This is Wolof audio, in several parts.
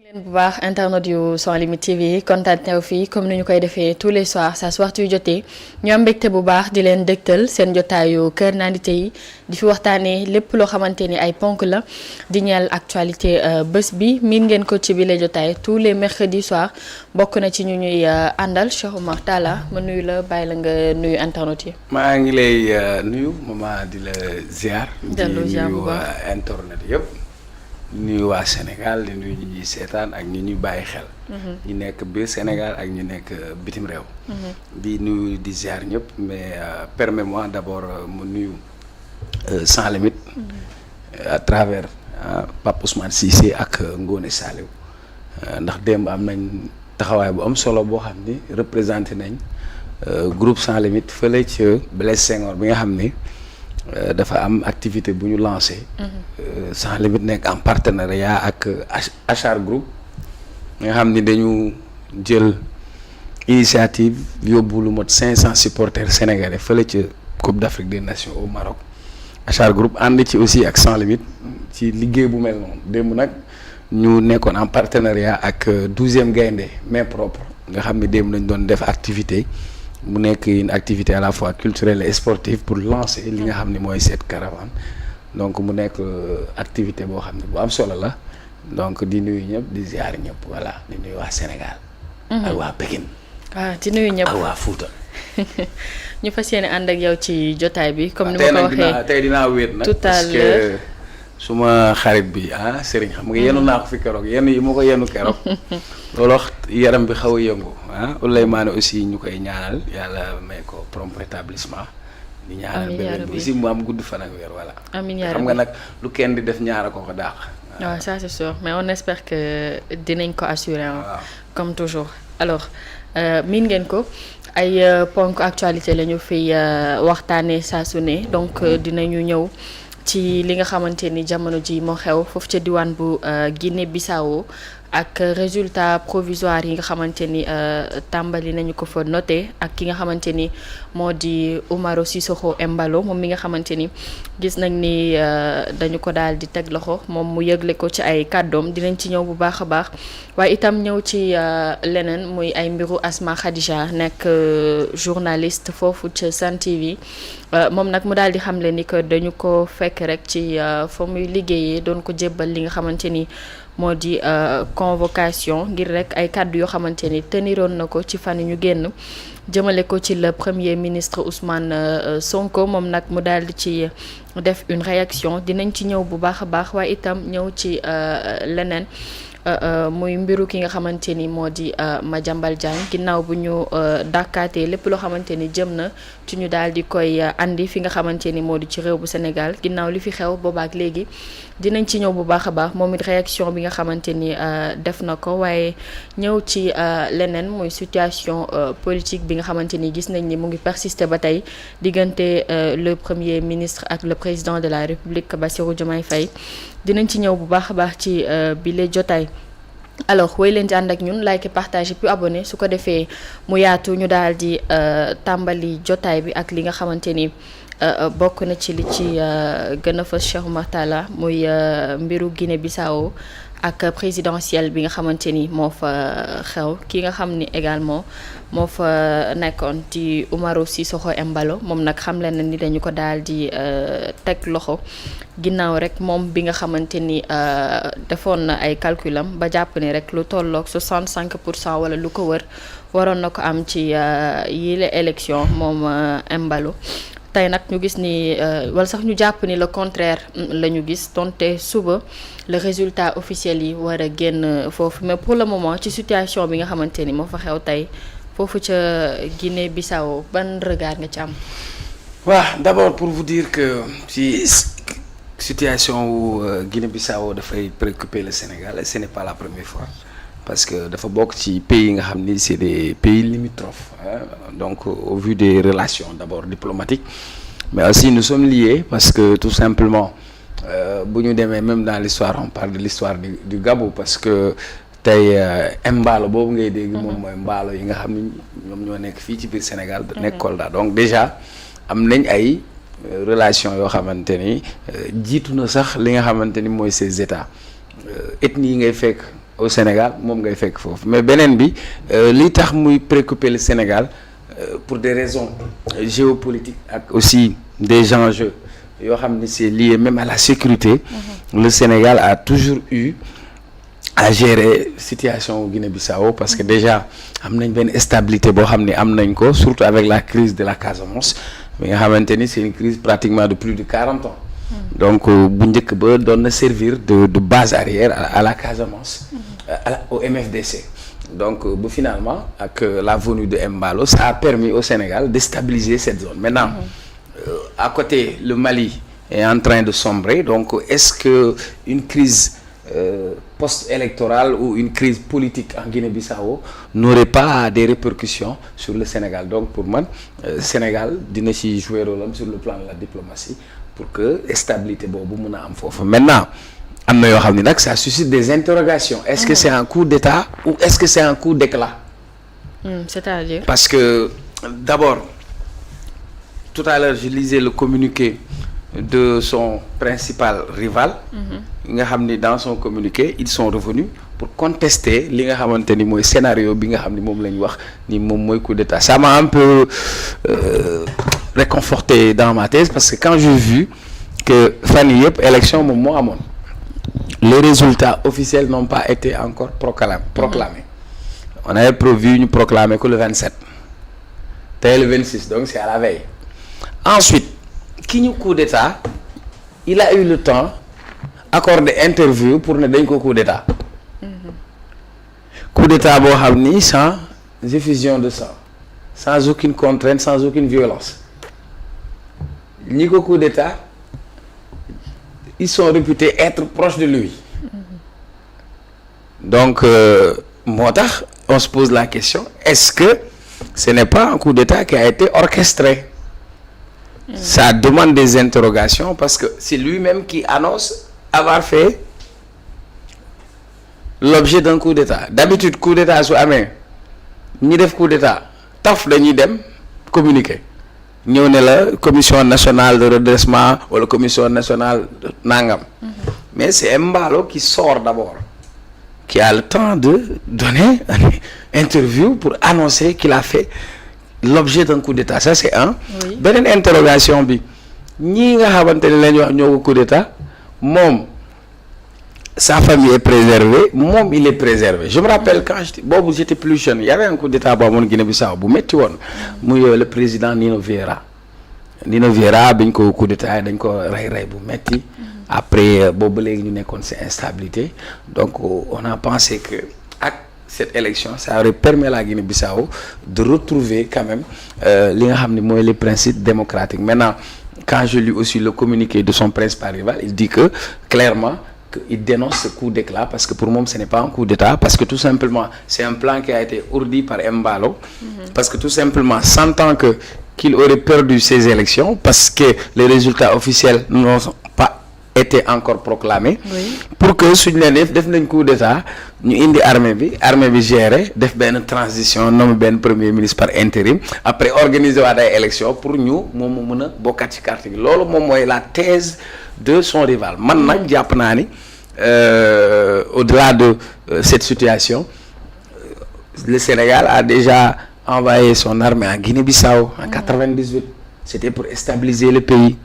leen bu baax internet yu Sans Limites TV kontaan teew fii comme ni ñu koy defee tous les soirs saa su waxtu yu jotee ñu am mbégte bu baax di leen dégtal seen jotaayu Kër Nandite yi di fi waxtaanee lépp loo xamante ni ay ponk la di ñeel actualité bés bi miin ngeen ko ci bile jotaay tous les mercredis soirs bokk na ci ñu ñuy àndal Cheikh Oumar Talla ma nuyu la bàyyi la nga nuyu internet yi. maa ngi lay nuyu maman di la ziar. delloo ziar bu baax di nuyu internet yëpp. di nuyu waa Sénégal di nuyu ñi ñuy seetaan ak ñi ñuy bàyyi xel. ñi nekk biir Sénégal ak ñi nekk bitim réew. di nuyu di ziar ñëpp mais permets-moi d'abord mu nuyu Sans Limites. à travers Pape Ousmane Cissé ak Ngone Saliou ndax démb am nañ taxawaay bu am solo boo xam ni représenté nañ groupe Sans Limites fële ca Blaise Senghor bi nga xam ni. dafa am activité bu ñu lancé. Sans Limites nekk en partenariat ak Achar Group nga xam ni dañu jël initiative yóbbu lu mot 500 supporters sénégalais fële ca Coupe d'Afrique des Nations au Maroc. Achar Group ànd ci aussi ak Sans Limites ci liggéey bu mel noonu démb nag ñu nekkoon en partenariat ak 12e Gaïndé main propre nga xam ni démb lañ doon def activité. mu nekk une activité à la fois culturelle et sportive pour lancer li nga xam ne mooy cette caravane donc mu nekk activité boo xam ne bu am solo la donc di nuyu ñëpp di ziar ñëpp voilà di nuyu waa Sénégal. ak waa Pékin. di nuyu ñëpp ak waa Fouta. ñu fas yéene ànd ak yow ci jotaay bi. comme ni ma ko waxee tey dinaa wéet nag. tout à l'heure suma xarit bi Serigne xam nga yenu naa ko fi keroog yenn yi ma ko yenu keroog looloo yaram bi xaw a yëngu Ouleymane aussi ñu koy ñaanal yàlla may ko prompt rétablissement di ñaanal bébé bi aussi mu am gudd fan ak wér voilà amiin yaa xam nga nag lu kenn di def ñaara ko dàq waaw ça c'est sûr mais on espère que dinañ ko assurer comme toujours alors miin ngeen ko ay ponk actualité la ñu fiy waxtaanee saa su ne donc dinañu ñëw ci li nga xamante ni jamono ji moo xew foofu ca diwaan bu Guinée Bissau ak résultat provisoire yi nga xamante ni tàmbali nañu ko fa noté ak ki nga xamante ni moo di Umaro Sissoco Embalo moom mi nga xamante ni gis nañ ni dañu ko daal di teg loxo moom mu yëgle ko ci ay kàddoom dinañ ci ñëw bu baax a baax waaye itam ñëw ci leneen muy ay mbiru Asma Khadija nekk journaliste foofu ca Sen TV moom nag mu daal di xamle ni que dañu ko fekk rek ci fa muy liggéeyee doon ko jébbal li nga xamante ni moo di convocation ngir rek ay kàddu yoo xamante ni teniroon na ko ci fan ñu génn jëmale ko ci le premier ministre Ousmane Sonko moom nag mu daal di ci def une réaction dinañ ci ñëw bu baax a baax waaye itam ñëw ci leneen muy mbiru ki nga xamante ni moo di Madiambal Diagne ginnaaw bu ñu dàkkaatee lépp loo xamante ni jëm na ci ñu daal di koy andi fi nga xamante ni moo di ci réew bu Sénégal ginnaaw li fi xew boobaak léegi dinañ ci ñëw bu baax a baax moom it réaction bi nga xamante ni def na ko waaye ñëw ci leneen muy situation politique bi nga xamante ni gis nañ ni mu ngi persister ba tey diggante le premier ministre ak le président de la République Bassirou Diomaye Faye dinañ ci ñëw bu baax a baax ci bile jotaay. alors woy leen di ànd ak ñun like partage puis abonné su ko defee mu yaatu ñu daal di tàmbali jotaay bi ak li nga xamante ni bokk na ci li ci gën a fës Cheikh Oumar Talla muy mbiru Guinée Bissau ak présidentielle bi nga xamante ni moo fa xew ki nga xam ni également moo fa nekkoon di Umaro Sissoco Embalo moom nag xam leen na ni dañu ko daal di teg loxo ginnaaw rek moom bi nga xamante ni defoon na ay calculam ba jàpp ni rek lu tolloog 65% wala lu ko wër waroon na ko am ci yile élection moom Embalo tey nag ñu gis ni wala sax ñu jàpp ni le contraire la ñu gis donte suba le résultat officiel yi war a génn foofu mais pour le moment ci situation bi nga xamante ni moo fa xew tey foofu ca Guinée Bissau ban regard nga ci am. waaw d'abord pour vous dire que ci situation wu Guinée Bissau dafay préoccuper le Sénégal et ce n'est pas la première fois parce que dafa bokk ci pays yi nga xam ni c'est des pays limitrophes donc au vu des relations d'abord diplomatiques mais aussi nous sommes liés parce que tout simplement bu ñu demee même dans l'histoire on parle de l'histoire du Gabou parce que tey mbaalo boobu ngay dégg moom mooy mbaalo yi nga xam ni ñoom ñoo nekk fii ci biir Sénégal nekk Kolda donc déjà am nañ ay relation yoo xamante ni jiitu na sax li nga xamante ni mooy ces états ethnie yi ngay fekk au Sénégal moom ngay fekk foofu mais beneen bi li tax muy préoccuper le Sénégal pour des raisons géopolitiques ak aussi des enjeux yoo xam ne c'est lié même à la sécurité. Le Sénégal a toujours eu à gérer situation Guinée-Bissau parce que déjà am nañ benn stabilité boo xam ne am nañ ko surtout avec la crise de la Casamance bi nga xamante ni c'est une crise pratiquement de plus de 40 ans. Donc bu njëkk ba doon na servir de base arrière à la Casamance. Au MFDC. Donc bu finalement ak la venue de Embalo ça a permis au Sénégal de stabiliser cette zone. Maintenant à côté le Mali est en train de sombrer donc est-ce que une crise post-électorale ou une crise politique en Guinée-Bissau n'aurait pas des répercussions sur le Sénégal. Donc pour man Sénégal dina ci jouer rôle am sur le plan de la diplomatie pour que stabilité boobu mën a am foofu. Maintenant am na yoo xam ne nag ça suscite des interrogations. Est-ce que c'est un coup d'État ou est-ce que c'est un coup d'éclat? C'est-à-dire? Parce que d'abord tout à l'heure je lisais le communiqué de son principal rival. nga xam ni dans son communiqué ils sont revenus pour contester li nga xamante ni mooy scénario bi nga xam ni moom la ñu wax ni moom mooy coup d'état. Ça m'a un peu réconforté dans ma thèse parce que quand j'ai vu que fan yii yëpp élection moom moo amoon les résultats officiels n'ont pas été encore proclamés. On avait prévu ñu proclamer que le 27 tey le 26 donc c'est à la veille. Ensuite ki ñu coup d'état il a eu le temps accordé interview pour ne dañ ko coup d'état. Coup d'état boo xam ni sans effusion de sang sans aucune contrainte sans aucune violence ñi ko coup d'état ils sont réputés être proches de lui. Donc moo tax on se pose la question est-ce que ce n'est pas un coup d'état qui a été orchestré? Ça demande des interrogations parce que c'est lui-même qui annonce avoir fait l'objet d'un coup d'état. D'habitude coup d'état su amee ñi def coup d'état taf dañuy dem communiquer ñëw ne la commission nationale de redressement wala commission nationale nangam. Mais c'est Embalo qui sort d'abord, qui a le temps de donner une interview pour annoncer qu'il a fait l'objet d'un coup d'état. Ça c'est un. Beneen interrogation bi ñii nga xamante ne lañu wax ñoo ko coup d'état moom sa famille est préservée moom il est préservé. Je me rappelle quand j'étais plus jeune il y avait un coup d'état boo amoon Guinée-Bissau bu metti woon muy le président Nino Vieira biñ ko coup d'état dañ ko rey bu metti après boobu léegi ñu nekkoon ci instabilité donc on a pensé que ak cette élection ça aurait permis à la Guinée-Bissau de retrouver quand même li nga xam ne mooy les principes démocratiques. Maintenant quand je lis aussi le communiqué de son principal rival il dit que clairement il dénonce ce coup d'éclat parce que pour moi ce n'est pas un coup d'état parce que tout simplement c'est un plan qui a été ourdi par Embalo parce que tout simplement sentant qu'il aurait perdu ces élections parce que les résultats officiels n'ont pas été encore proclamés. Pour que suñu leen def nañ coup d'état ñu indi armée bi gérer def benn transition nommé benn premier ministre par intérim après organiser waat ay élections pour ñu moom mu mën a bokkaat ci carte gi loolu moom mooy la thèse de son rival. Man nag jàpp naa ni au-delà de cette situation le Sénégal a déjà envoyé son armée en Guinée-Bissau en 98. C'était pour stabiliser le pays.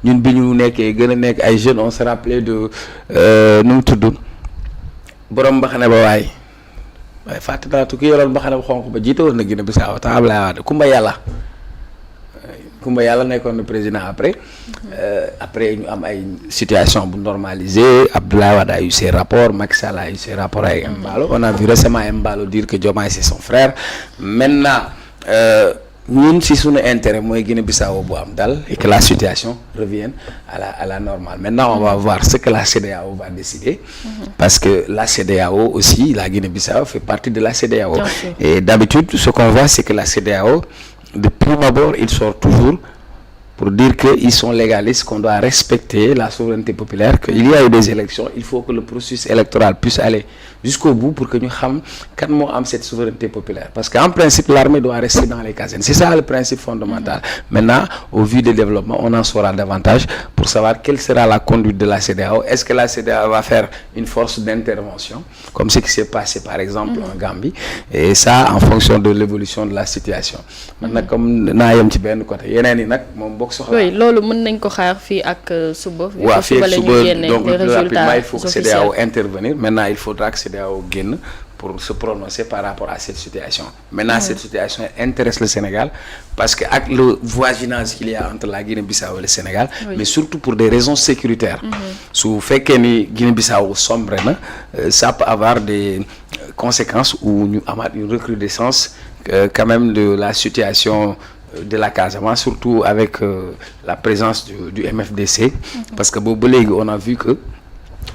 Ñun bi ñu nekkee gën a nekk ay jeunes on se rappelait de nu mu tudd borom mbaxane ba waaye fàtte naa ki yoroon mbaxane ba xonq ba jiite woon na Guinée-Bissau te Ablaye Wade Kumba Yàlla nekkoon na président après ñu am ay situation bu normalisée Abdoulaye Wade a eu ses rapports Macky Sall a eu ses rapports avec Embalo on a vu récemment Embalo dire que Diomaye c'est son frère. Maintenant ñun si suñu intérêt mooy Guinée-Bissau bu am dal et que la situation revienne à la normale. Maintenant on va voir ce que la CEDEAO va décider parce que la CEDEAO aussi la Guinée-Bissau fait partie de la CEDEAO et d'habitude ce qu'on voit c'est que la CEDEAO de prime abord il sort toujours pour dire que ils sont légalistes, qu'on doit respecter la souveraineté populaire, qu'il y a eu des élections, il faut que le processus électoral puisse aller jusqu'au bout pour que ñu xam kan moo am cette souveraineté populaire. Parce qu'en principe, l'armée doit rester dans les casernes. C'est ça le principe fondamental. Maintenant, au vu des développements, on en saura davantage pour savoir quelle sera la conduite de la CEDEAO. Est-ce que la CEDEAO va faire une force d'intervention, comme ce qui s'est passé par exemple en Gambie, et ça en fonction de l'évolution de la situation. Maintenant, comme naa yem ci benn côté yeneen yi nag moom bokk soxla. Oui, loolu mën nañ ko xaar fii ak suba. waaw fii ak suba donc rapidement il faut que officiels. CEDEAO intervenir. Maintenant il faudra que CEDEAO génn pour se prononcer par rapport à cette situation. Maintenant cette situation intéresse le Sénégal parce que ak le voisinage qu'il y a entre la Guinée-Bissau et le Sénégal, mais surtout pour des raisons sécuritaires. Su fekkee ni Guinée-Bissau sombre na, ça peut avoir des conséquences où ñu amaat une recrudescence quand même de la situation de la Casamance, surtout avec la présence du MFDC, parce que boobu ba léegi on a vu que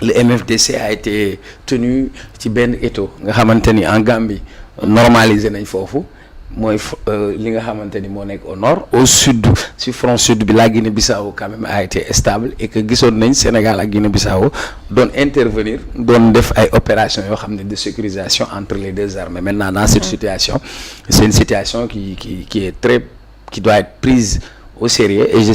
le MFDC a été tenu ci benn étau nga xamante ni en Gambie normalisé nañ foofu mooy li nga xamante ni moo nekk au nord. Au sud ci front sud bi la Guinée-Bissau quand même a été stable et que gisoon nañ Sénégal ak Guinée-Bissau doon intervenir doon def ay opérations yoo xam ne de sécurisation entre les deux armées. Maintenant dans cette situation, c'est une situation qui doit être prise au sérieux et je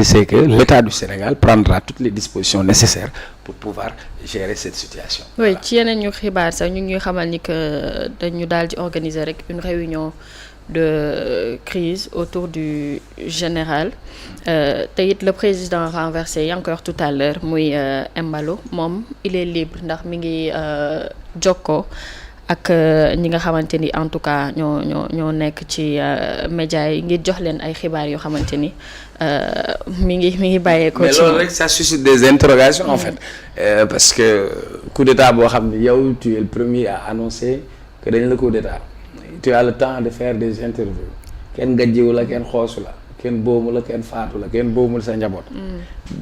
sais que l'État du Sénégal prendra toutes les dispositions nécessaires pour pouvoir gérer cette situation. Oui, ci yeneen ñu xibaar sax ñu ngi xamal ni que dañu daal di organiser rek une réunion de crise autour du général te it le président renversé yaa ngi koy wax tout à l'heure muy Embalo moom il est libre ndax mi ngi jokkoo ak ñi nga xamante ni en tout cas ñoo nekk ci médias yi ngir jox leen ay xibaar yoo xamante ni mi ngi bàyyeekoo. mais loolu rek ça suscite des interrogations en fait parce que coup d'état boo xam ne yow tu es le premier à annoncer que dañ la coup d'état tu as le temps de faire des interviews kenn gàjjiwu la kenn xoosu la kenn boomu la kenn faatu la kenn boomul sa njaboot.